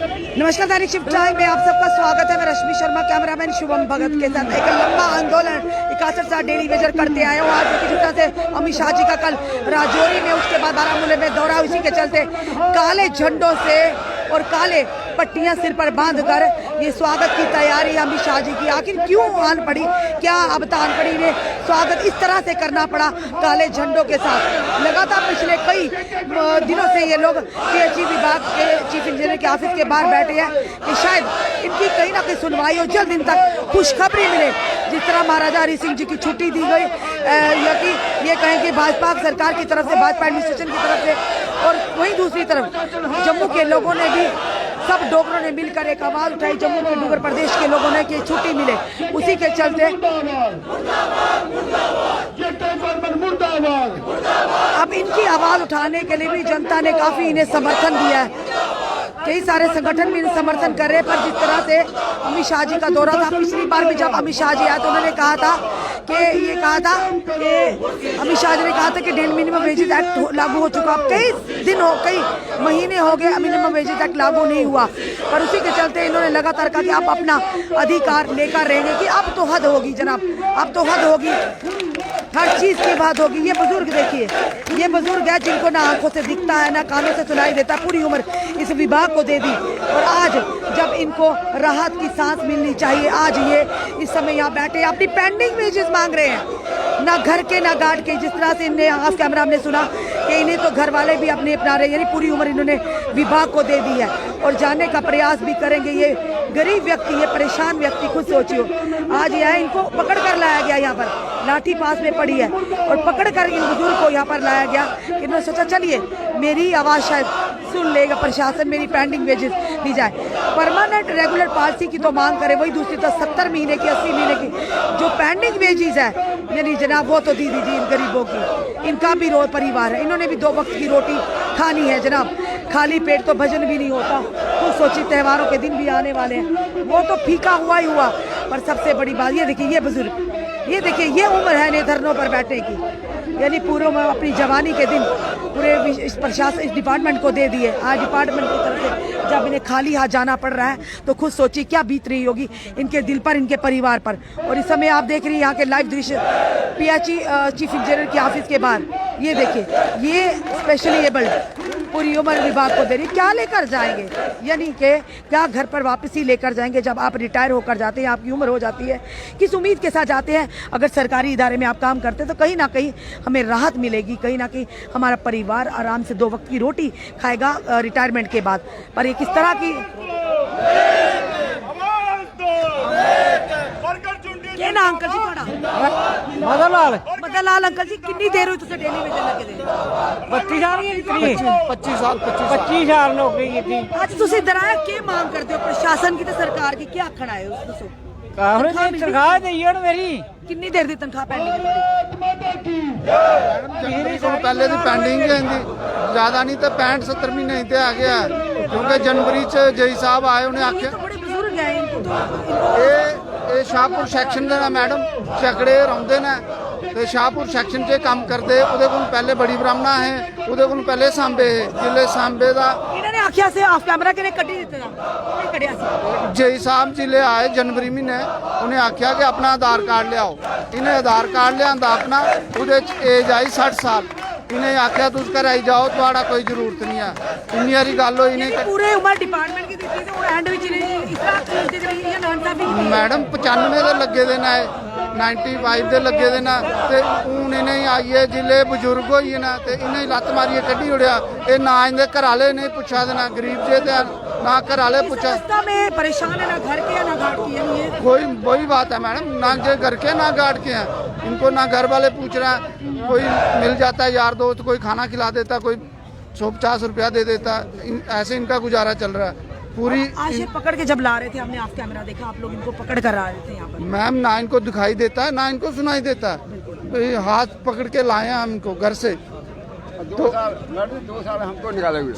नमस्कार, दैनिक shift time में आप सबका स्वागत है। मैं रश्मि शर्मा, कैमरामैन शुभम भगत के साथ एक लंबा आंदोलन 61 साल डेली वेजर करते आए हो। आज जिस तरह से अमित शाह जी का कल राजौरी में, उसके बाद बारामूला में दौरा, उसी के चलते काले झंडों से और काले पट्टियां सिर पर बांधकर ये स्वागत की तैयारी अमित शाह जी की। आखिर क्यों आन पड़ी, क्या अब आन पड़ी इन्हें स्वागत इस तरह से करना पड़ा काले झंडों के साथ? लगातार पिछले कई दिनों से ये लोग पीएचई विभाग के चीफ इंजीनियर के ऑफिस के बाहर बैठे हैं कि शायद इनकी कहीं ना कहीं सुनवाई हो, जल्द इन तक खुशखबरी मिले। जिस तरह महाराजा हरि सिंह जी की छुट्टी दी गई, या कि ये कहें कि भाजपा सरकार की तरफ से, भाजपा एडमिनिस्ट्रेशन की तरफ से, और वहीं दूसरी तरफ जम्मू के लोगों ने भी, सब डोगरों ने मिलकर एक आवाज उठाई जम्मू के डोगर प्रदेश के लोगों ने कि छुट्टी मिले। उसी के चलते अब इनकी आवाज उठाने के लिए भी जनता ने काफी इन्हें समर्थन दिया है। कई सारे संगठन भी समर्थन कर रहे हैं। पर जिस तरह से अमित शाह जी का दौरा था, पिछली बार भी जब अमित शाह जी आए तो उन्होंने कहा था कि अमित शाह जी ने कहा था कि मिनिमम वेजेस एक्ट लागू हो चुका। कई महीने हो गए मिनिमम वेजेस एक्ट लागू नहीं हुआ, पर उसी के चलते इन्होंने लगातार कहा कि आप अपना अधिकार लेकर रहेंगे कि अब तो हद होगी जनाब, अब तो हद होगी, हर चीज की बात होगी। ये बुजुर्ग देखिए, ये बुजुर्ग है जिनको ना आंखों से दिखता है ना कानों से सुनाई देता, पूरी उम्र इस विभाग को दे दी, और आज जब इनको राहत की सांस मिलनी चाहिए, आज ये इस समय यहाँ बैठे अपनी पेंडिंग वेजेस मांग रहे हैं, ना घर के ना गार्ड के। जिस तरह से इन्हें ऑफ कैमरा हमने सुना कि इन्हें तो घर वाले भी अपने अपना रहे, यानी पूरी उम्र इन्होंने विभाग को दे दी है और जाने का प्रयास भी करेंगे। ये गरीब व्यक्ति, ये परेशान व्यक्ति, खुद सोचियो, आज यहाँ इनको पकड़ कर लाया गया, यहाँ पर लाठी पास में पड़ी है और पकड़ कर इन बुजुर्ग को यहाँ पर लाया गया। इन्होंने सोचा चलिए मेरी आवाज़ शायद सुन लेगा प्रशासन, मेरी पेंडिंग वेजेस दी जाए। परमानेंट रेगुलर पॉलिसी की तो मांग करे, वही दूसरी तो 70 महीने की, 80 महीने की जो पेंडिंग वेजेस है, यानी जनाब वो तो दी दीजिए इन गरीबों की। इनका भी रो परिवार है, इन्होंने भी 2 वक्त की रोटी खानी है जनाब, खाली पेट तो भजन भी नहीं होता। तो सोची त्योहारों के दिन भी आने वाले हैं, वो तो फीका हुआ ही हुआ। पर सबसे बड़ी बात ये देखिए, ये बुजुर्ग, ये देखिए, ये उम्र है इन्हें धरनों पर बैठने की, यानी पूरे में अपनी जवानी के दिन पूरे इस प्रशासन, इस डिपार्टमेंट को दे दिए। आज डिपार्टमेंट की तरफ से जब इन्हें खाली हाथ जाना पड़ रहा है तो खुद सोचिए क्या बीत रही होगी इनके दिल पर, इनके परिवार पर। और इस समय आप देख रही हैं यहाँ के लाइव दृश्य पीएचई चीफ इंजीनियर के ऑफिस के बाहर। ये देखिए, ये स्पेशली एबल्ड पूरी उम्र विभाग को दे रही, क्या लेकर जाएंगे, यानी कि क्या घर पर वापस ही लेकर जाएंगे जब आप रिटायर होकर जाते हैं, आपकी उम्र हो जाती है। किस उम्मीद के साथ जाते हैं? अगर सरकारी इदारे में आप काम करते हैं तो कहीं ना कहीं हमें राहत मिलेगी, कहीं ना कहीं हमारा परिवार आराम से 2 वक्त की रोटी खाएगा रिटायरमेंट के बाद। पर ये किस तरह की अंकल जी मदन लाल अंकल जी, कितनी देर हुई तुझे डेली वेजर लगे थे? 25 साल नौकरी की थी। आज तुम इधर आए क्या मांग करते हो प्रशासन की तो सरकार की, क्या आखण आए हो? तनख्वाह देइए मेरी। कितनी देर दी तनख्वाह पेंडिंग है? पहले दी पेंडिंग है, ज्यादा नहीं तो 65-70 महीने ते आ गया, क्योंकि जनवरी च जई साहब आए, उन्हें आखे बड़े बुजुर्ग हैं, इनको तो ਇਹ ਸ਼ਾਹਪੁਰ ਸੈਕਸ਼ਨ ਦੇ ਨਾ ਮੈਡਮ ਚੱਕੜੇ ਰਹਿੰਦੇ ਨੇ ਤੇ ਸ਼ਾਹਪੁਰ ਸੈਕਸ਼ਨ 'ਚ ਕੰਮ ਕਰਦੇ। ਉਹਦੇ ਕੋਲ ਪਹਿਲੇ ਬੜੀ ਬ੍ਰਾਹਮਣਾ ਹੈ, ਉਹਦੇ ਕੋਲ ਪਹਿਲੇ ਸਾਂਬੇ ਹੈ, ਜ਼ਿਲ੍ਹੇ ਸਾਂਬੇ ਦਾ ਇਹਨਾਂ ਨੇ ਆਖਿਆ ਸੀ ਆਫ ਕੈਮਰਾ ਕਿਨੇ ਕੱਢੀ ਦਿੱਤੇ ਨਾ, ਇਹ ਕੱਢਿਆ ਸੀ ਜੈ ਸਾਹਿਬ ਜ਼ਿਲ੍ਹੇ ਆਏ ਜਨਵਰੀ ਮਹੀਨੇ, ਉਹਨੇ ਆਖਿਆ ਕਿ ਆਪਣਾ ਆਧਾਰ ਕਾਰਡ ਲਿਆਓ। ਇਹਨੇ ਆਧਾਰ ਕਾਰਡ ਲਿਆਂਦਾ ਆਪਣਾ, ਉਹਦੇ 'ਚ ਏਜ ਆਈ 60 ਸਾਲ। इन्हें आख्या तुझ घर आई जाओ, थोड़ा कोई जरूरत नहीं है। इन्नी सारी गल हुई नहीं, पूरे उम्र डिपार्टमेंट की दी थी, एंड विच मैडम 95 दे लगे दे ना, 95 दे लगे दे ना, ते हूं इन्हें आइए जिले बुजुर्ग होइए ना, ते इन्हें लत्त मारिए कड्ढी उड़िया। ये ना इनके घर वाले नहीं पूछा देना, गरीब जे ते ना घर वाले पूछा, परेशान है ना घर के ना घाट के। कोई वही बात है मैडम, ना जे घर के ना घाट के हैं, इनको ना घर वाले पूछ रहे हैं। कोई मिल जाता है यार दोस्त, कोई खाना खिला देता, कोई 150 रुपया दे देता, ऐसे इनका गुजारा चल रहा है। पूरी आज ये पकड़ के जब ला रहे थे, हमने ऑफ कैमरा देखा, आप लोग इनको पकड़ कर आ रहे थे यहाँ पर। मैम ना इनको दिखाई देता है ना इनको सुनाई देता है, तो ये हाथ पकड़ के लाए हैं हम इनको घर से। 2 साल हमको निकाले हुए।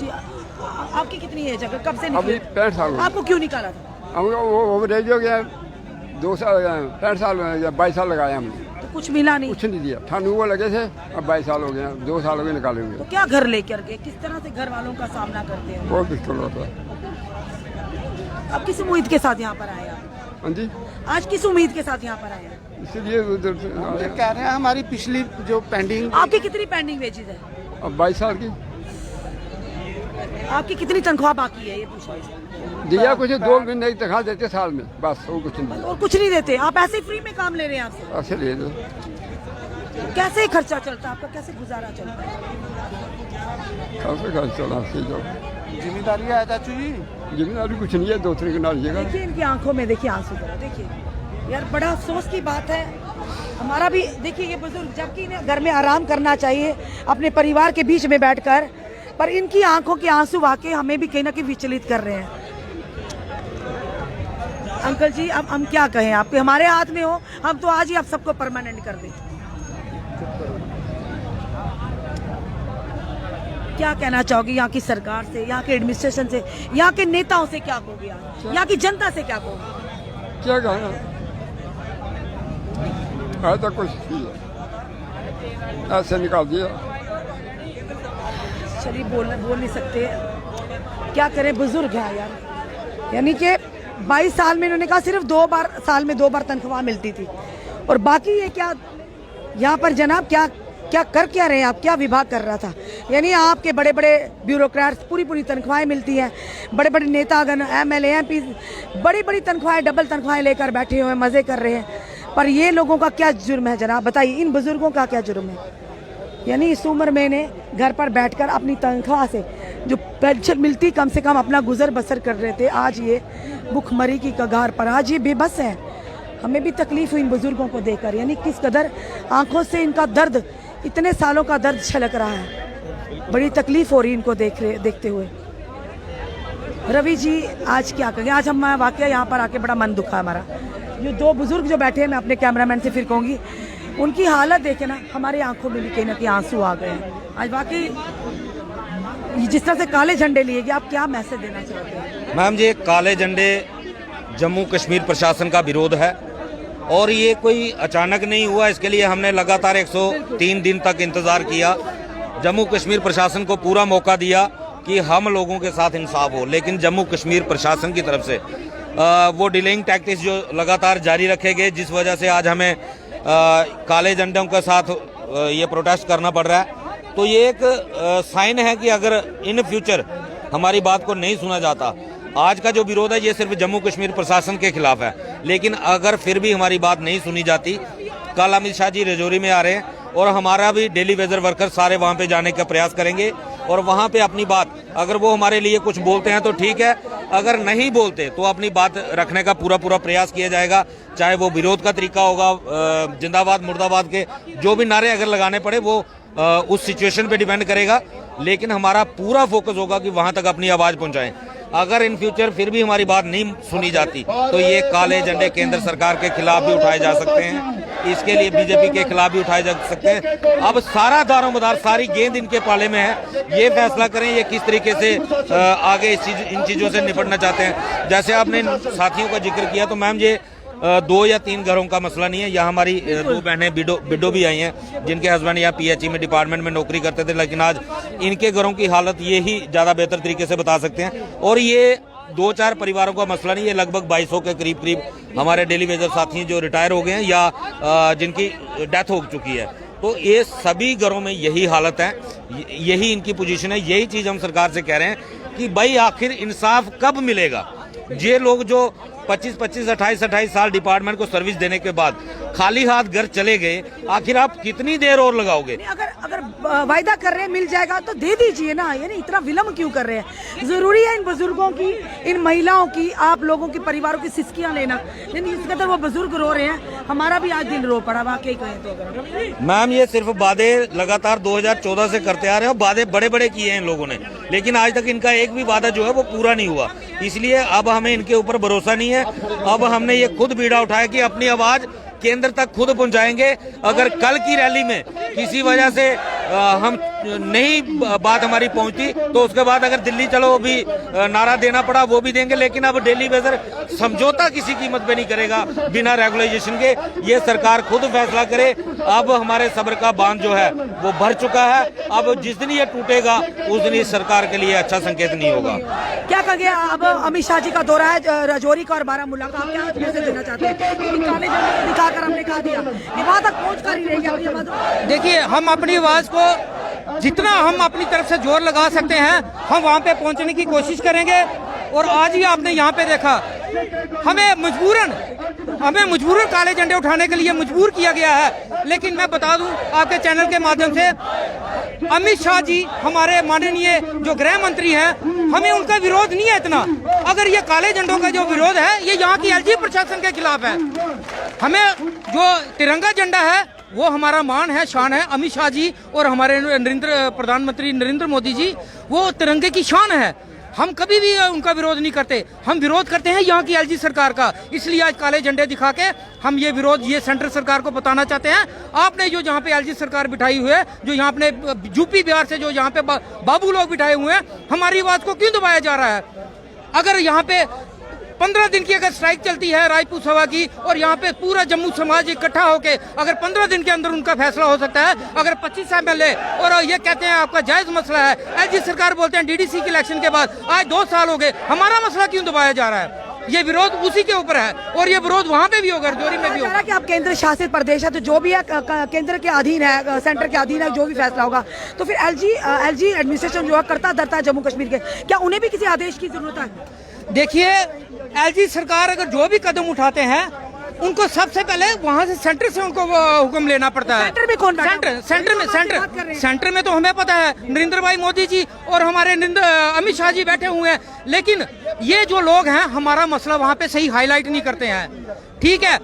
आपकी कितनी एज है, कब से अभी 65 साल। आपको क्यों निकाला था? हमको वो रेज हो गया, 2 साल 65 साल 22 साल लगाया हमने, तो कुछ मिला नहीं, कुछ नहीं दिया। ठानू वो लगे थे, अब 22 साल हो गया, 2 साल हो गए निकाले हुए। तो क्या घर लेकर के किस तरह से घर वालों का सामना करते हैं? बहुत मुश्किल होता है। अब किस उम्मीद के साथ यहाँ पर आए आप? हाँ जी, आज किस उम्मीद के साथ यहाँ पर आए हैं? इसलिए उधर से ये कह रहे हैं हमारी पिछली जो पेंडिंग आपकी कितनी पेंडिंग वेजेस है? अब 22 साल की आपकी कितनी तनख्वाह बाकी है, ये पूछ रहे हैं। दिया कुछ 2 महीने की तनख्वाह देते साल में, बस वो कुछ नहीं। और कुछ नहीं देते, आप ऐसे ही फ्री में काम ले रहे हैं आपसे? ऐसे ले दो, कैसे खर्चा चलता है आपका, कैसे गुजारा चलता है? कैसे घर चला से जो जिम्मेदारी है चाचू जी। जिम्मेदारी कुछ नहीं है, 2-3 कनाल जगह। देखिए इनकी आंखों में, देखिए आंसू जरा देखिए यार, बड़ा अफसोस की बात है। हमारा भी देखिए ये बुजुर्ग, जबकि इन्हें घर में आराम करना चाहिए अपने परिवार के बीच में बैठकर, पर इनकी आंखों के आंसू वाकई हमें भी कहीं ना कहीं विचलित कर रहे हैं। अंकल जी अब हम क्या कहें, आपके हमारे हाथ में हो, हम तो आज ही आप सबको परमानेंट कर दें। क्या कहना चाहोगे यहाँ की सरकार से, यहाँ के एडमिनिस्ट्रेशन से, यहाँ के नेताओं से क्या कहोगे आप, यहाँ की जनता से क्या कहोगे? क्या कहना है तो कुछ नहीं है, ऐसे निकाल दिया। चलिए बोल नहीं सकते, क्या करें, बुजुर्ग है यार। यानी कि 22 साल में इन्होंने कहा सिर्फ 2 बार साल में 2 बार तनख्वाह मिलती थी, और बाकी ये क्या यहाँ पर जनाब क्या कर क्या रहे हैं आप, क्या विभाग कर रहा था? यानी आपके बड़े बड़े ब्यूरोक्रेट्स पूरी तनख्वाहें मिलती हैं, बड़े बड़े नेतागण MLA MP बड़ी बड़ी तनख्वाहें, डबल तनख्वाहें लेकर बैठे हुए मज़े कर रहे हैं, पर ये लोगों का क्या जुर्म है जनाब, बताइए इन बुजुर्गों का क्या जुर्म है? यानी इस उम्र में ने घर पर बैठकर अपनी तनख्वाह से जो पेंशन मिलती कम से कम अपना गुजर बसर कर रहे थे, आज ये भुखमरी की कगार पर, आज ये बेबस हैं। हमें भी तकलीफ हुई इन बुजुर्गों को देखकर, यानी किस कदर आंखों से इनका दर्द, इतने सालों का दर्द छलक रहा है। बड़ी तकलीफ हो रही इनको देखते हुए। रवि जी आज क्या कहेंगे, आज हम वाकया यहाँ पर आके बड़ा मन दुखा हमारा। जो 2 बुजुर्ग जो बैठे हैं, मैं अपने कैमरामैन से फिर कहूँगी, उनकी हालत देखे ना, हमारी आंखों में भी कहीं ना कहीं आंसू आ गए हैं। आज वाकई जिस तरह से काले झंडे लिए गए, आप क्या मैसेज देना चाहते हैं? मैम जी, काले झंडे जम्मू कश्मीर प्रशासन का विरोध है, और ये कोई अचानक नहीं हुआ। इसके लिए हमने लगातार 103 दिन तक इंतज़ार किया। जम्मू कश्मीर प्रशासन को पूरा मौका दिया कि हम लोगों के साथ इंसाफ हो, लेकिन जम्मू कश्मीर प्रशासन की तरफ से वो डिलेइंग टैक्टिक्स जो लगातार जारी रखे गए, जिस वजह से आज हमें काले झंडों के साथ ये प्रोटेस्ट करना पड़ रहा है। तो ये एक साइन है कि अगर इन फ्यूचर हमारी बात को नहीं सुना जाता, आज का जो विरोध है ये सिर्फ जम्मू कश्मीर प्रशासन के खिलाफ है, लेकिन अगर फिर भी हमारी बात नहीं सुनी जाती, कल अमित शाह जी रजौरी में आ रहे हैं, और हमारा भी डेली वेजर वर्कर सारे वहाँ पे जाने का प्रयास करेंगे, और वहाँ पे अपनी बात, अगर वो हमारे लिए कुछ बोलते हैं तो ठीक है, अगर नहीं बोलते तो अपनी बात रखने का पूरा प्रयास किया जाएगा। चाहे वो विरोध का तरीका होगा, जिंदाबाद मुर्दाबाद के जो भी नारे अगर लगाने पड़े, वो उस सिचुएशन पे डिपेंड करेगा, लेकिन हमारा पूरा फोकस होगा कि वहाँ तक अपनी आवाज़ पहुँचाएं। अगर इन फ्यूचर फिर भी हमारी बात नहीं सुनी जाती, तो ये काले झंडे केंद्र सरकार के खिलाफ भी उठाए जा सकते हैं, इसके लिए बीजेपी के खिलाफ भी उठाए जा सकते हैं। अब सारा दारोमदार, सारी गेंद इनके पाले में है, ये फैसला करें ये किस तरीके से आगे इन चीज़ों से निपटना चाहते हैं। जैसे आपने साथियों का जिक्र किया, तो मैम ये 2 या 3 घरों का मसला नहीं है। यहाँ हमारी 2 बहनें बिडो भी आई हैं, जिनके हस्बैंड यहाँ PHE में डिपार्टमेंट में नौकरी करते थे, लेकिन आज इनके घरों की हालत ये ही ज़्यादा बेहतर तरीके से बता सकते हैं। और ये 2-4 परिवारों का मसला नहीं है, लगभग 2200 के करीब हमारे डेली वेजर साथी जो रिटायर हो गए हैं या जिनकी डेथ हो चुकी है। तो ये सभी घरों में यही हालत है, यही इनकी पोजीशन है। यही चीज़ हम सरकार से कह रहे हैं कि भाई आखिर इंसाफ कब मिलेगा। ये लोग जो 25-25, 28-28 साल डिपार्टमेंट को सर्विस देने के बाद खाली हाथ घर चले गए, आखिर आप कितनी देर और लगाओगे? अगर वायदा कर रहे हैं मिल जाएगा तो दे दीजिए ना, यानी इतना विलम्ब क्यों कर रहे हैं? जरूरी है इन बुजुर्गों की, इन महिलाओं की, आप लोगों के परिवारों की सिसकियां लेना, यानी इस कदर वो बुजुर्ग रो रहे हैं, हमारा भी आज दिन रो पड़ा वाकई कहें तो। अगर मैम ये सिर्फ वादे लगातार 2014 से करते आ रहे हैं, वादे बड़े किए हैं इन लोगों ने, लेकिन आज तक इनका एक भी वादा जो है वो पूरा नहीं हुआ। इसलिए अब हमें इनके ऊपर भरोसा नहीं है। अब हमने ये खुद बीड़ा उठाया कि अपनी आवाज केंद्र तक खुद पहुंचाएंगे। अगर कल की रैली में किसी वजह से हम नहीं बात हमारी पहुंची तो उसके बाद अगर दिल्ली चलो भी नारा देना पड़ा वो भी देंगे, लेकिन अब डेली बेजर समझौता किसी कीमत पे नहीं करेगा बिना रेगुलाइजेशन के। ये सरकार खुद फैसला करे। अब हमारे सब्र का बांध जो है वो भर चुका है। अब जिस दिन ये टूटेगा उस दिन इस सरकार के लिए अच्छा संकेत नहीं होगा। क्या कहेंगे अब अमित शाह जी का दौरा है राजौरी का और बारामूला का, आप क्या मैसेज देना चाहते हैं? क्योंकि काले झंडे दिखाकर हमने कहा दिया ये वहां तक पहुंच कर ही रहेगी अब ये बात। देखिए, हम अपनी आवाज को जितना हम अपनी तरफ से जोर लगा सकते हैं हम वहां पे पहुंचने की कोशिश करेंगे। और आज ही आपने यहाँ पे देखा, हमें मजबूरन काले झंडे उठाने के लिए मजबूर किया गया है। लेकिन मैं बता दूं आपके चैनल के माध्यम से, अमित शाह जी हमारे माननीय जो गृह मंत्री हैं, हमें उनका विरोध नहीं है इतना। अगर ये काले झंडों का जो विरोध है ये यहाँ की एलजी प्रशासन के खिलाफ है। हमें जो तिरंगा झंडा है वो हमारा मान है, शान है। अमित शाह जी और हमारे प्रधानमंत्री नरेंद्र मोदी जी, वो तिरंगे की शान है। हम कभी भी उनका विरोध नहीं करते, हम विरोध करते हैं यहाँ की एलजी सरकार का। इसलिए आज काले झंडे दिखा के हम ये विरोध ये सेंट्रल सरकार को बताना चाहते हैं। आपने जो यहाँ पे एलजी सरकार बिठाई हुई है, जो यहाँ अपने यूपी बिहार से जो यहाँ पे बाबू लोग बिठाए हुए हैं, हमारी आवाज को क्यों दबाया जा रहा है? अगर यहाँ पे 15 दिन की अगर स्ट्राइक चलती है राजपूत सभा की और यहाँ पे पूरा जम्मू समाज इकट्ठा होके अगर 15 दिन के अंदर उनका फैसला हो सकता है, अगर 25 MLA और ये कहते हैं आपका जायज मसला है, एलजी सरकार बोलते हैं डीडीसी के इलेक्शन के बाद आज 2 साल हो गए, हमारा मसला क्यों दबाया जा रहा है? ये विरोध उसी के ऊपर है और ये विरोध वहाँ पे भी होगा, राजौरी में भी होगा। देखिए, एलजी सरकार अगर जो भी कदम उठाते हैं उनको सबसे पहले वहां से सेंटर से उनको हुक्म लेना पड़ता है। सेंटर में कौन बैठा? सेंटर में तो हमें पता है नरेंद्र भाई मोदी जी और हमारे अमित शाह जी बैठे हुए हैं। लेकिन ये जो लोग हैं हमारा मसला वहां पे सही हाईलाइट नहीं करते हैं। ठीक है,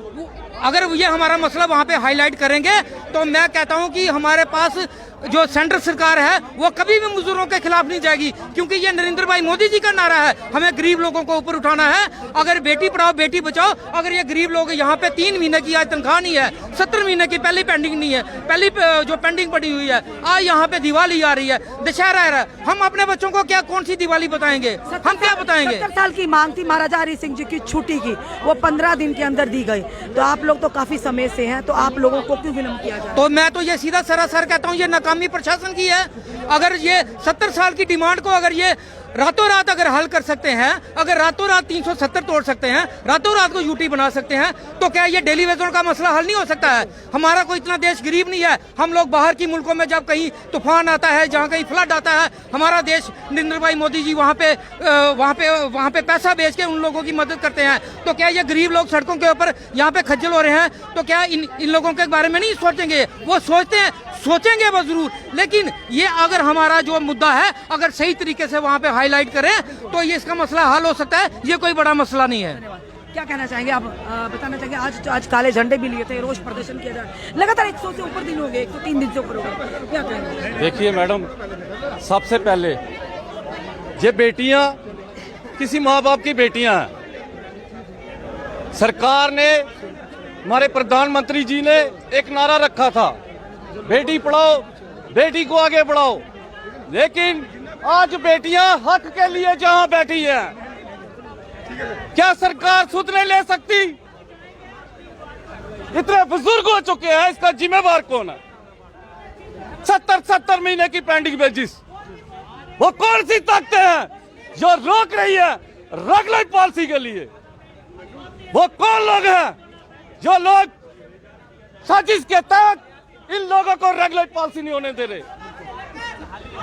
अगर ये हमारा मसला वहां पे हाईलाइट करेंगे तो मैं कहता हूं कि हमारे पास जो सेंट्रल सरकार है वो कभी भी मजदूरों के खिलाफ नहीं जाएगी, क्योंकि ये नरेंद्र भाई मोदी जी का नारा है, हमें गरीब लोगों को ऊपर उठाना है। अगर बेटी पढ़ाओ बेटी बचाओ, अगर ये गरीब लोग यहाँ पे 3 महीने की आज तनख्वाह नहीं है, 70 महीने की पहली पेंडिंग नहीं है, पहली जो पेंडिंग पड़ी हुई है, आज यहाँ पे दिवाली आ रही है, दशहरा आ रहा है, हम अपने बच्चों को क्या कौन सी दिवाली बताएंगे? हम क्या बताएंगे? 70 साल की मांग थी महाराजा हरि सिंह जी की छुट्टी की, वो 15 दिन के अंदर दी गई। तो आप लोग तो काफी समय से हैं, तो आप लोगों को क्यों विलम्ब किया जा रहा है? तो मैं तो ये सीधा सरासर कहता हूँ ये नाकामी प्रशासन की है। अगर ये 70 साल की डिमांड को अगर ये रातों रात अगर हल कर सकते हैं, अगर रातों रात 370 तोड़ सकते हैं, रातों रात को यूटी बना सकते हैं, तो क्या ये डेली वेजर का मसला हल नहीं हो सकता है? हमारा कोई इतना देश गरीब नहीं है। हम लोग बाहर की मुल्कों में जब कहीं तूफान आता है, जहाँ कहीं फ्लड आता है, हमारा देश नरेंद्र भाई मोदी जी वहाँ पे पैसा बेच के उन लोगों की मदद करते हैं। तो क्या ये गरीब लोग सड़कों के ऊपर यहाँ पे खज्जल हो रहे हैं? तो क्या इन लोगों के बारे में नहीं सोचेंगे? वो सोचेंगे वो जरूर, लेकिन ये अगर हमारा जो मुद्दा है अगर सही तरीके से वहाँ पे हाईलाइट करें तो ये इसका मसला हल हो सकता है। ये कोई बड़ा मसला नहीं है। क्या कहना चाहेंगे आप? बताना चाहेंगे आज काले झंडे भी लिए थे, रोष प्रदर्शन किया जा रहा है, लगातार 100 से ऊपर दिन हो गए, 103 दिन से ऊपर हो गए, क्या कहेंगे? देखिए मैडम, सबसे पहले ये बेटियां किसी माँ बाप की बेटियां हैं। सरकार ने, हमारे प्रधानमंत्री जी ने एक नारा रखा था, बेटी पढ़ाओ बेटी को आगे बढ़ाओ, लेकिन आज बेटियां हक के लिए जहां बैठी हैं, क्या सरकार सुध नहीं ले सकती? इतने बुजुर्ग हो चुके हैं, इसका जिम्मेवार कौन है? 70 महीने की पेंडिंग वेजिस, वो कौन सी ताकतें हैं जो रोक रही है रेगुलर पॉलिसी के लिए? वो कौन लोग हैं जो लोग साजिश के तहत इन लोगों को रेगुलर पॉलिसी नहीं होने दे रहे?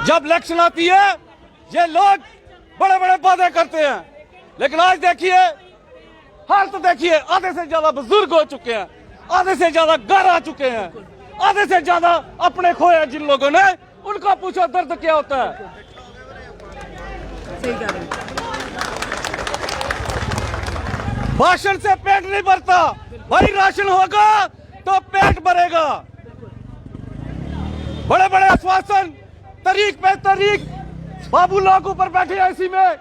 जब इलेक्शन आती है ये लोग बड़े बड़े वादे करते हैं, लेकिन आज देखिए हाल तो देखिए, आधे से ज्यादा बुजुर्ग हो चुके हैं, आधे से ज्यादा घर आ चुके हैं, आधे से ज्यादा अपने खोए जिन लोगों ने, उनका पूछो दर्द क्या होता है। सही कह रहे हैं। भाषण से पेट नहीं भरता भाई, राशन होगा तो पेट भरेगा। बड़े बड़े आश्वासन, तारीख पे तारीख, बाबू लोग ऊपर बैठे हैं इसी में।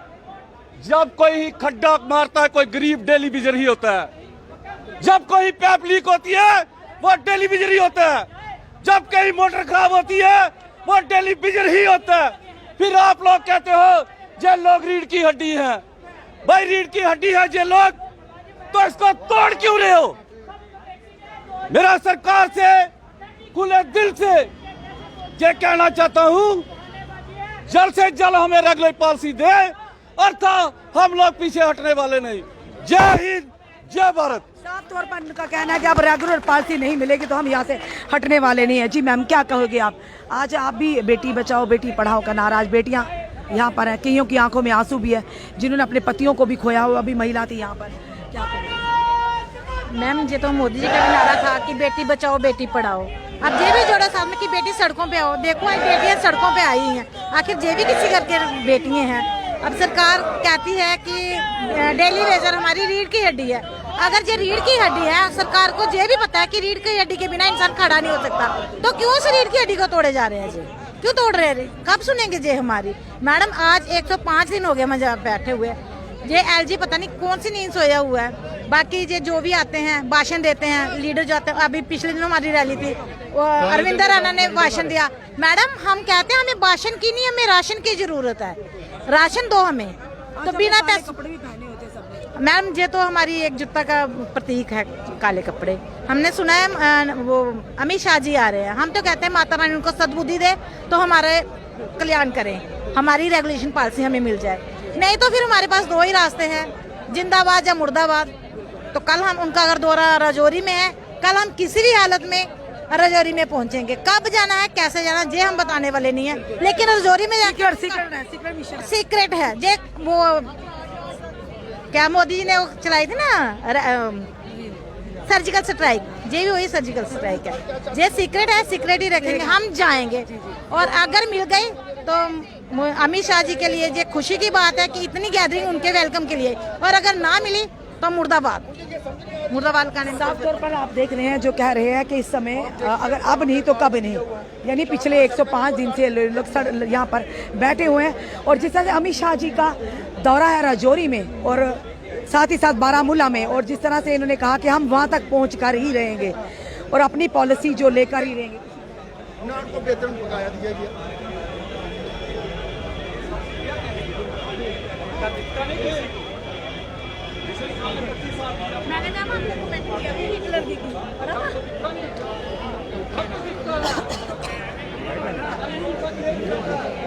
जब कोई खड्डा मारता है कोई गरीब डेली विजर ही होता है, जब कोई पाइप लीक होती है वो डेली विजर ही होता है, जब कहीं मोटर खराब होती है वो डेली वेजर ही होता है। फिर आप लोग कहते हो ये लोग रीढ़ की हड्डी है। भाई रीढ़ की हड्डी है ये लोग, तो इसको तोड़ क्यों रहे हो? मेरा सरकार से खुले दिल से ये कहना चाहता हूं, जल्द से जल्द हमें रेगुलर पॉलिसी दे, अर्थात हम लोग पीछे हटने वाले नहीं। जय हिंद, जय भारत। साफ तौर पर उनका कहना है कि अब रेगुलर पॉलिसी नहीं मिलेगी तो हम यहाँ से हटने वाले नहीं है। जी मैम, क्या कहोगे आप? आज आप भी बेटी बचाओ बेटी पढ़ाओ का नारा, आज बेटियाँ यहाँ पर हैं, कईयों की आंखों में आंसू भी है जिन्होंने अपने पतियों को भी खोया हुआ, अभी महिला थी यहाँ पर, क्या कहोगे? मैम ये तो मोदी जी का भी नारा था कि बेटी बचाओ बेटी पढ़ाओ। अब ये भी जोड़ा सामने की बेटी सड़कों पे आओ, देखो आज बेटियां सड़कों पे आई हैं, आखिर ये भी किसी घर के बेटियां हैं। अब सरकार कहती है कि डेली वेजर हमारी रीढ़ की हड्डी है। अगर ये रीढ़ की हड्डी है, सरकार को ये भी पता है कि रीढ़ की हड्डी के बिना इंसान खड़ा नहीं हो सकता, तो क्यों से रीढ़ की हड्डी को तोड़े जा रहे हैं जी? क्यों तोड़ रहे हैं? कब सुनेंगे जे हमारी? मैडम आज 105 दिन हो गए हम जब बैठे हुए, ये एलजी पता नहीं कौन सी नींद सोया हुआ है। बाकी ये जो भी आते हैं भाषण देते हैं, लीडर जो आते हैं, अभी पिछले दिनों हमारी रैली थी, वो अरविंदर राणा ने भाषण दिया। मैडम हम कहते हैं हमें भाषण की नहीं, हमें राशन की जरूरत है, राशन दो हमें, तो बिना पैसे। मैम ये तो हमारी एकजुटता का प्रतीक है काले कपड़े। हमने सुना है वो अमित शाह जी आ रहे हैं, हम तो कहते हैं माता रानी उनको सद्बुद्धि दे तो हमारे कल्याण करें, हमारी रेगुलेशन पॉलिसी हमें मिल जाए, नहीं तो फिर हमारे पास दो ही रास्ते हैं, जिंदाबाद या मुर्दाबाद। तो कल हम उनका अगर दौरा राजौरी में है, कल हम किसी भी हालत में राजौरी में पहुंचेंगे। कब जाना है कैसे जाना ये हम बताने वाले नहीं है, लेकिन राजौरी में सीक्रेट है जे वो क्या मोदी जी ने वो चलाई थी ना सर्जिकल स्ट्राइक, ये भी वही सर्जिकल स्ट्राइक है। ये सीक्रेट है, सीक्रेट ही रखेंगे, हम जाएंगे। और अगर मिल गई तो अमित शाह जी के लिए ये खुशी की बात है कि इतनी गैदरिंग उनके वेलकम के लिए, और अगर ना मिली तो मुर्दाबाद, मुर्दाबाद का। साफ तौर पर आप देख रहे हैं जो कह रहे हैं कि इस समय अगर अब नहीं तो कब नहीं, यानी पिछले 105 दिन से लोग यहाँ पर बैठे हुए हैं। और जिस तरह से अमित शाह जी का दौरा है राजौरी में और साथ ही साथ बारामूला में, और जिस तरह से इन्होंने कहा कि हम वहाँ तक पहुँच कर ही रहेंगे और अपनी पॉलिसी जो लेकर ही रहेंगे।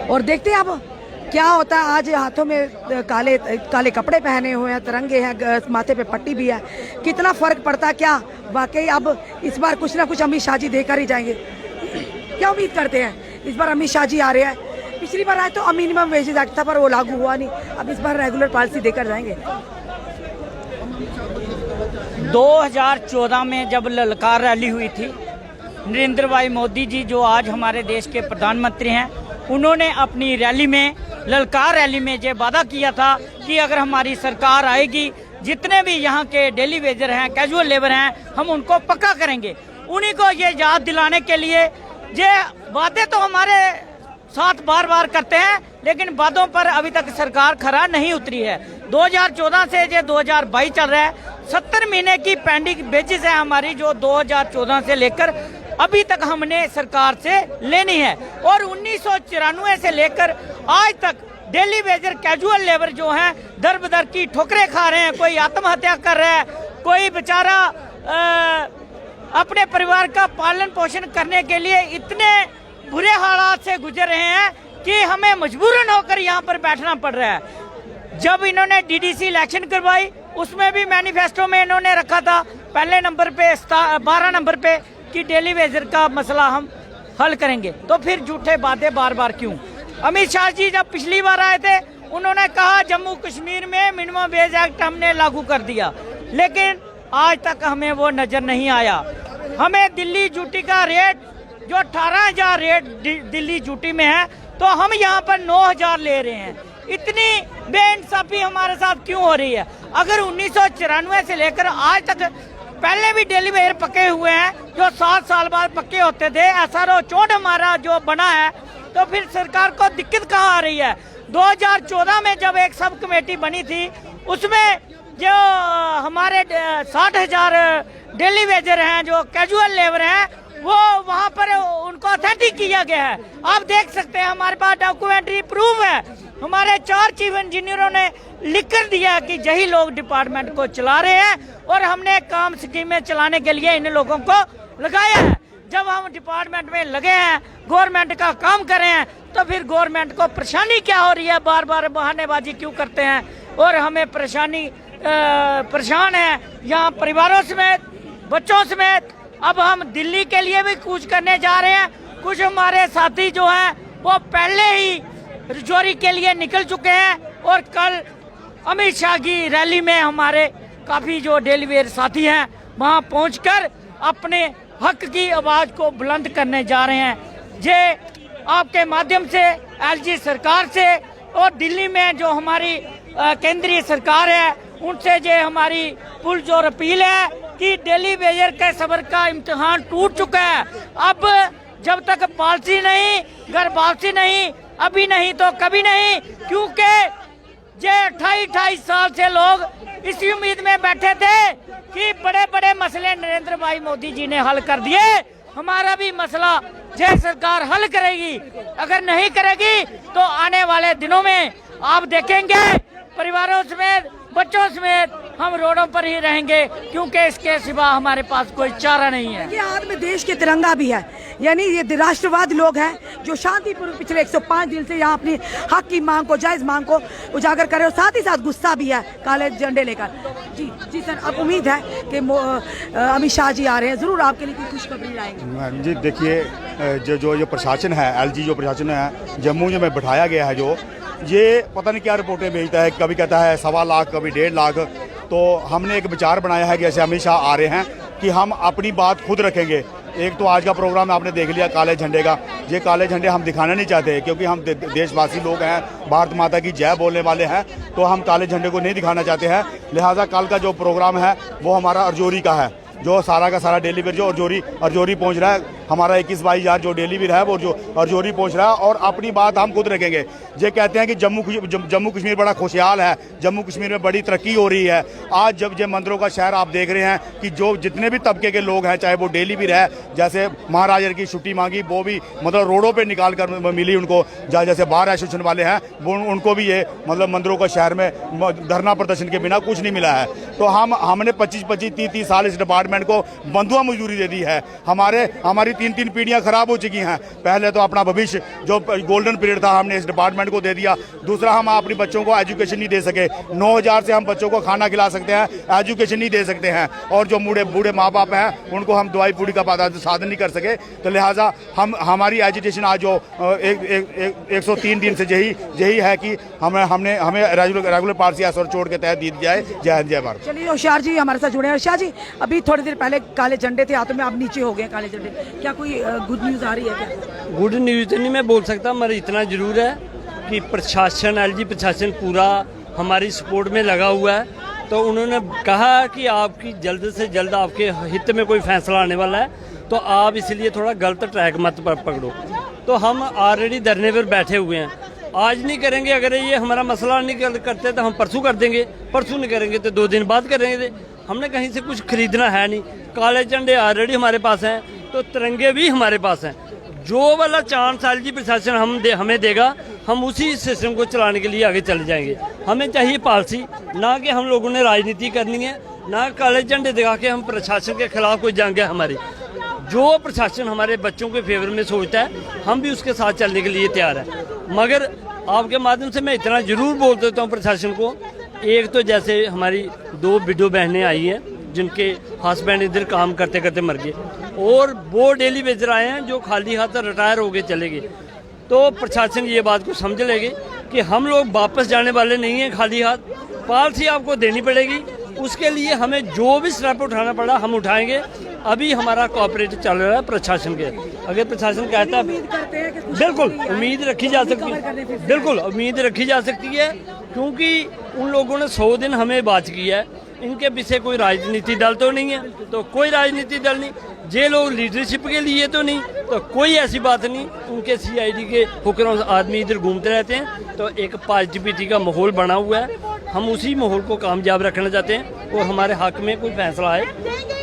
और देखते हैं अब क्या होता है। आज हाथों में काले काले कपड़े पहने हुए हैं, तिरंगे हैं, माथे पे पट्टी भी है, कितना फर्क पड़ता है क्या? वाकई अब इस बार कुछ ना कुछ अमित शाह जी देकर ही जाएंगे, क्या उम्मीद करते हैं? इस बार अमित शाह जी आ रहे हैं, पिछली बार आए तो मिनिमम वेजेस एक्ट था पर वो लागू हुआ नहीं, अब इस बार रेगुलर पॉलिसी देकर जाएंगे। 2014 में जब ललकार रैली हुई थी, नरेंद्र भाई मोदी जी जो आज हमारे देश के प्रधानमंत्री हैं, उन्होंने अपनी रैली में, ललकार रैली में ये वादा किया था कि अगर हमारी सरकार आएगी, जितने भी यहाँ के डेली वेजर हैं, कैजुअल लेबर हैं, हम उनको पक्का करेंगे। उन्हीं को ये याद दिलाने के लिए ये वादे तो हमारे साथ बार बार करते हैं, लेकिन वादों पर अभी तक सरकार खरा नहीं उतरी है। 2014 से ये 2022 चल रहा है, 70 महीने की पेंडिंग बेसिस है हमारी, जो 2014 से लेकर अभी तक हमने सरकार से लेनी है। और 1994 से लेकर आज तक डेली वेजर कैजुअल लेबर जो हैं दर बदर की ठोकरें खा रहे हैं, कोई आत्महत्या कर रहा है, कोई बेचारा अपने परिवार का पालन पोषण करने के लिए इतने बुरे हालात से गुजर रहे हैं कि हमें मजबूरन होकर यहाँ पर बैठना पड़ रहा है। जब इन्होंने डीडीसी इलेक्शन करवाई, उसमें भी मैनिफेस्टो में इन्होंने रखा था पहले नंबर पे 12 नंबर पे कि डेली वेजर का मसला हम हल करेंगे, तो फिर झूठे बातें बार बार क्यों? अमित शाह जी जब पिछली बार आए थे, उन्होंने कहा जम्मू कश्मीर में मिनिमम वेज एक्ट हमने लागू कर दिया, लेकिन आज तक हमें वो नजर नहीं आया। हमें दिल्ली ड्यूटी का रेट जो 18,000 रेट दिल्ली ड्यूटी में है, तो हम यहाँ पर 9,000 ले रहे हैं। इतनी बेइंसाफी हमारे साथ क्यों हो रही है? अगर 1994 से लेकर आज तक पहले भी डेली वेजर पक्के हुए हैं, जो 7 साल बाद पक्के होते थे, SRO चोट हमारा जो बना है, तो फिर सरकार को दिक्कत कहाँ आ रही है? 2014 में जब एक सब कमेटी बनी थी, उसमें जो हमारे 60,000 डेली वेजर हैं, जो कैजुअल लेबर हैं, वो वहाँ पर उनको अथेंटिक किया गया है। आप देख सकते हैं हमारे पास डॉक्यूमेंट्री प्रूफ है। हमारे 4 चीफ इंजीनियरों ने लिख कर दिया कि यही लोग डिपार्टमेंट को चला रहे हैं और हमने काम स्कीमें चलाने के लिए इन लोगों को लगाया है। जब हम डिपार्टमेंट में लगे हैं, गवर्नमेंट का काम कर रहे हैं, तो फिर गवर्नमेंट को परेशानी क्या हो रही है? बार बार बहानेबाजी क्यों करते हैं? और हमें परेशान है यहाँ परिवारों समेत, बच्चों समेत। अब हम दिल्ली के लिए भी कूच करने जा रहे हैं। कुछ हमारे साथी जो हैं वो पहले ही रजौरी के लिए निकल चुके हैं और कल अमित शाह की रैली में हमारे काफी जो डेली वेयर साथी हैं वहां पहुंचकर अपने हक की आवाज को बुलंद करने जा रहे हैं। ये आपके माध्यम से एलजी सरकार से और दिल्ली में जो हमारी केंद्रीय सरकार है उनसे ये हमारी पुरजोर अपील है कि डेली वेयर के सबर का इम्तिहान टूट चुका है। अब जब तक पॉलिसी नहीं, घर वापसी नहीं, अभी नहीं तो कभी नहीं, क्योंकि ये 28 साल से लोग इसी उम्मीद में बैठे थे कि बड़े बड़े मसले नरेंद्र भाई मोदी जी ने हल कर दिए, हमारा भी मसला ये सरकार हल करेगी। अगर नहीं करेगी तो आने वाले दिनों में आप देखेंगे परिवारों समेत, बच्चों समेत हम रोडों पर ही रहेंगे, क्योंकि इसके सिवा हमारे पास कोई चारा नहीं है। ये हाथ में देश के तिरंगा भी है, यानी ये राष्ट्रवादी लोग हैं जो शांतिपूर्वक पिछले 105 दिन से यहाँ अपनी हक की मांग को, जायज मांग को उजागर कर रहे और साथ ही साथ गुस्सा भी है काले झंडे लेकर। जी सर, अब उम्मीद है कि अमित शाह जी आ रहे हैं, जरूर आपके लिए खुशखबरी लाएंगे। जी देखिए, जो प्रशासन है, एलजी जो प्रशासन है जम्मू में बैठाया गया है, जो ये पता नहीं क्या रिपोर्टें भेजता है, कभी कहता है 1.25 लाख, कभी 1.5 लाख। तो हमने एक विचार बनाया है कि जैसे अमित शाह आ रहे हैं कि हम अपनी बात खुद रखेंगे। एक तो आज का प्रोग्राम आपने देख लिया काले झंडे का, ये काले झंडे हम दिखाना नहीं चाहते क्योंकि हम देशवासी लोग हैं, भारत माता की जय बोलने वाले हैं, तो हम काले झंडे को नहीं दिखाना चाहते हैं। लिहाजा कल का जो प्रोग्राम है वो हमारा अर्जोरी का है, जो सारा का सारा डेली वेयर जो अर्जोरी पहुंच रहा है। हमारा 21-22 हज़ार जो डेली वेयर है वो जो अर्जोरी पहुंच रहा है और अपनी बात हम खुद रखेंगे। ये कहते हैं कि जम्मू कश्मीर बड़ा खुशहाल है, जम्मू कश्मीर में बड़ी तरक्की हो रही है। आज जब ये मंदिरों का शहर आप देख रहे हैं कि जो जितने भी तबके के लोग हैं, चाहे वो डेली वेयर है, जैसे महाराजर की छुट्टी मांगी वो भी मतलब रोडों पर निकाल कर मिली उनको, जैसे बार एसोसिएशन वाले हैं वो उनको भी ये मतलब मंदिरों का शहर में धरना प्रदर्शन के बिना कुछ नहीं मिला है। तो हमने 25-30 साल इस डिपार्टमेंट को बंधुआ मजदूरी दे दी है। हमारी 3 पीढ़ियां खराब हो चुकी हैं। पहले तो अपना भविष्य जो गोल्डन पीरियड था हमने इस डिपार्टमेंट को दे दिया। दूसरा, हम अपने बच्चों को एजुकेशन नहीं दे सके। 9000 से हम बच्चों को खाना खिला सकते हैं, एजुकेशन नहीं दे सकते हैं। और जो बूढ़े माँ बाप हैं उनको हम दवाई पूरी का साधन नहीं कर सके। तो लिहाजा हमारी एजुकेशन आज जो 103 दिन से यही है कि हमें रेगुलर पारसी और चोट के तहत दी जाए। जय हिंद, जय भारत। चलिए होशियार जी हमारे साथ जुड़े हैं। होशियार जी, अभी थोड़ी देर पहले काले झंडे थे हाथों में, आप नीचे हो गए काले झंडे, क्या कोई गुड न्यूज आ रही है क्या? गुड न्यूज तो नहीं मैं बोल सकता, मगर इतना जरूर है कि प्रशासन, एलजी प्रशासन पूरा हमारी सपोर्ट में लगा हुआ है। तो उन्होंने कहा कि आपकी जल्द से जल्द आपके हित में कोई फैसला आने वाला है, तो आप इसलिए थोड़ा गलत ट्रैक मत पकड़ो। तो हम ऑलरेडी धरने पर बैठे हुए हैं। आज नहीं करेंगे, अगर ये हमारा मसला नहीं करते तो हम परसों कर देंगे, परसों नहीं करेंगे तो 2 दिन बाद करेंगे। हमने कहीं से कुछ खरीदना है नहीं, काले झंडे ऑलरेडी हमारे पास हैं, तो तिरंगे भी हमारे पास हैं। जो वाला चांस एलजी प्रशासन हमें देगा, हम उसी सिस्टम को चलाने के लिए आगे चले जाएंगे। हमें चाहिए पॉलिसी, ना कि हम लोगों ने राजनीति करनी है, ना काले झंडे दिखा के हम प्रशासन के खिलाफ कोई जंग है हमारी। जो प्रशासन हमारे बच्चों के फेवर में सोचता है, हम भी उसके साथ चलने के लिए तैयार है। मगर आपके माध्यम से मैं इतना जरूर बोल देता हूँ प्रशासन को, एक तो जैसे हमारी 2 विडो बहनें आई हैं जिनके हस्बैंड इधर काम करते करते मर गए, और वो डेली वेजर आए हैं जो खाली हाथ रिटायर हो गए चले गए। तो प्रशासन ये बात को समझ लेगी कि हम लोग वापस जाने वाले नहीं हैं खाली हाथ। पॉलिसी आपको देनी पड़ेगी, उसके लिए हमें जो भी स्टेप उठाना पड़ा हम उठाएंगे। अभी हमारा कोऑपरेटिव चल रहा है प्रशासन के। अगर प्रशासन कहता है, बिल्कुल उम्मीद रखी जा सकती है, बिल्कुल उम्मीद रखी जा सकती है, क्योंकि उन लोगों ने 100 दिन हमें बात किया है। इनके पीछे कोई राजनीति दल तो नहीं है, तो कोई राजनीति दल नहीं, ये लोग लीडरशिप के लिए तो नहीं, तो कोई ऐसी बात नहीं। उनके सीआईडी के हुक्म आदमी इधर घूमते रहते हैं, तो एक पॉजिटिविटी का माहौल बना हुआ है। हम उसी माहौल को कामयाब रखना चाहते हैं और हमारे हक में कोई फैसला आए।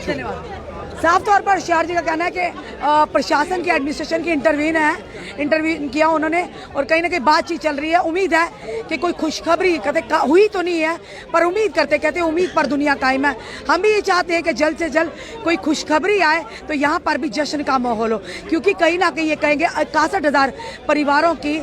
धन्यवाद साफ तौर पर शार जी का कहना है कि प्रशासन की एडमिनिस्ट्रेशन की इंटरवीन किया उन्होंने और कहीं ना कहीं बातचीत चल रही है। उम्मीद है कि कोई खुशखबरी कहते हुई तो नहीं है, पर उम्मीद करते कहते उम्मीद पर दुनिया कायम है। हम भी ये चाहते हैं कि जल्द से जल्द कोई खुशखबरी आए तो यहाँ पर भी जश्न का माहौल हो, क्योंकि कहीं ना कहीं ये कहेंगे 61,000 परिवारों की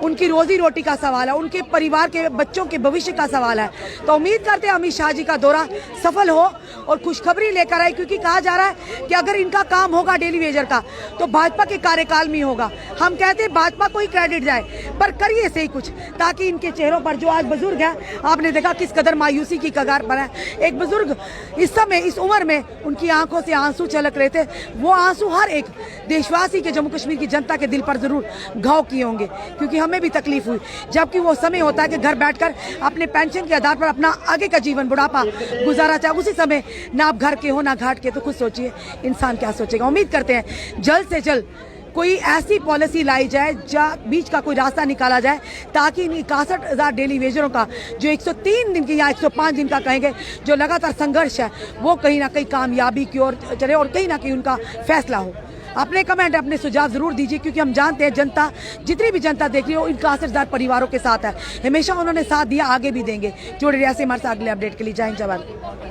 उनकी रोजी रोटी का सवाल है, उनके परिवार के बच्चों के भविष्य का सवाल है। तो उम्मीद करते हैं अमित शाह जी का दौरा सफल हो और खुशखबरी लेकर आए, क्योंकि कहा जा रहा है कि अगर इनका काम होगा डेली वेजर का तो भाजपा के कार्यकाल में ही होगा। हम कहते हैं भाजपा को ही क्रेडिट जाए, पर करिए सही कुछ, ताकि इनके चेहरों पर जो आज बुजुर्ग हैं, आपने देखा किस कदर मायूसी की कगार पर है। एक बुजुर्ग इस समय इस उम्र में उनकी आंखों से आंसू छलक रहे थे। वो आंसू हर एक देशवासी के, जम्मू कश्मीर की जनता के दिल पर जरूर घाव किए होंगे, क्योंकि हमें भी तकलीफ हुई। जबकि वो समय होता है कि घर बैठकर अपने पेंशन के आधार पर अपना आगे का जीवन बुढ़ापा गुजारा चाहे, उसी समय ना आप घर के हो ना घाट के, तो खुद सोचिए इंसान क्या सोचेगा। उम्मीद करते हैं जल्द से जल्द कोई ऐसी पॉलिसी लाई जाए, बीच का कोई रास्ता निकाला जाए, ताकि इन 61,000 डेली वेजरों का जो 103 दिन की या 105 दिन का कहेंगे जो लगातार संघर्ष है, वो कहीं ना कहीं कामयाबी की ओर चले और कहीं ना कहीं उनका फैसला हो। अपने कमेंट, अपने सुझाव जरूर दीजिए, क्योंकि हम जानते हैं जनता, जितनी भी जनता देख रही हो, इन 61,000 परिवारों के साथ है। हमेशा उन्होंने साथ दिया, आगे भी देंगे। जोड़े रहिए हमारे साथ अगले अपडेट के लिए। जय हिंद, जय भारत।